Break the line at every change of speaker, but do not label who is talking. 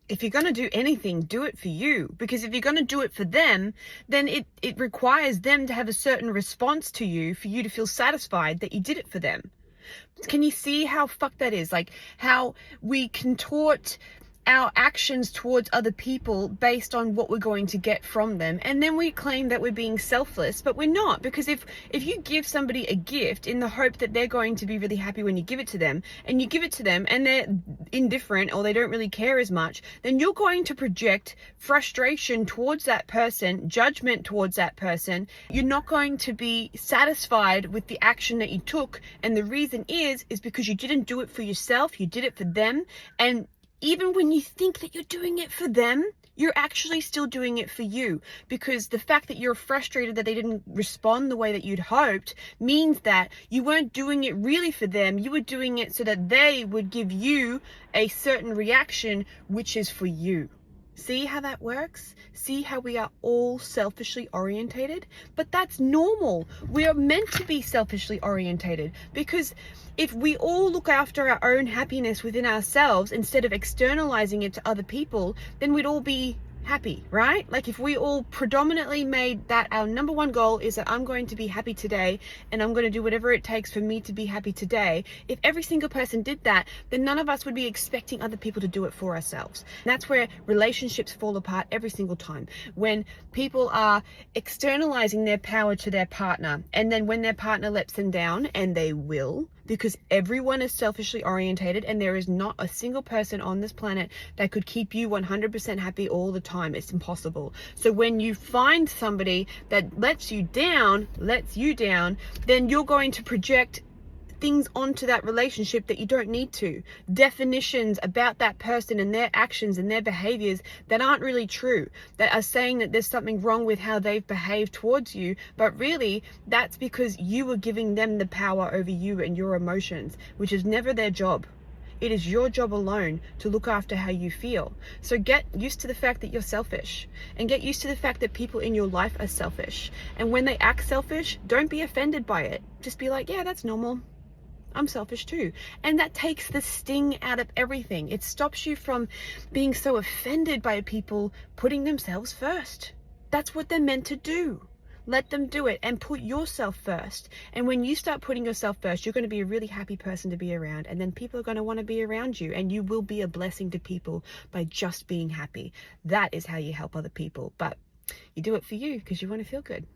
if you're going to do anything, do it for you. Because if you're going to do it for them, then it requires them to have a certain response to you for you to feel satisfied that you did it for them. Can you see how fucked that is? Like how we contort our actions towards other people based on what we're going to get from them, and then we claim that we're being selfless, but we're not. Because if you give somebody a gift in the hope that they're going to be really happy when you give it to them, and you give it to them and they're indifferent or they don't really care as much, then you're going to project frustration towards that person, judgment towards that person. You're not going to be satisfied with the action that you took, and the reason is because you didn't do it for yourself, you did it for them. And even when you think that you're doing it for them, you're actually still doing it for you, because the fact that you're frustrated that they didn't respond the way that you'd hoped means that you weren't doing it really for them. You were doing it so that they would give you a certain reaction, which is for you. See how that works? See how we are all selfishly orientated? But that's normal. We are meant to be selfishly orientated, because if we all look after our own happiness within ourselves instead of externalizing it to other people, then we'd all be happy, right? Like if we all predominantly made that our number one goal is that I'm going to be happy today and I'm going to do whatever it takes for me to be happy today. If every single person did that, then none of us would be expecting other people to do it for ourselves. And that's where relationships fall apart every single time. When people are externalizing their power to their partner, and then when their partner lets them down, and they will, because everyone is selfishly orientated, and there is not a single person on this planet that could keep you 100% happy all the time. It's impossible. So when you find somebody that lets you down, then you're going to project things onto that relationship that you don't need to. Definitions about that person and their actions and their behaviors that aren't really true, that are saying that there's something wrong with how they've behaved towards you, but really that's because you were giving them the power over you and your emotions, which is never their job. It is your job alone to look after how you feel. So get used to the fact that you're selfish, and get used to the fact that people in your life are selfish. And when they act selfish, don't be offended by it. Just be like, yeah, that's normal. I'm selfish too. And that takes the sting out of everything. It stops you from being so offended by people putting themselves first. That's what they're meant to do. Let them do it and put yourself first. And when you start putting yourself first, you're going to be a really happy person to be around. And then people are going to want to be around you, and you will be a blessing to people by just being happy. That is how you help other people. But you do it for you because you want to feel good.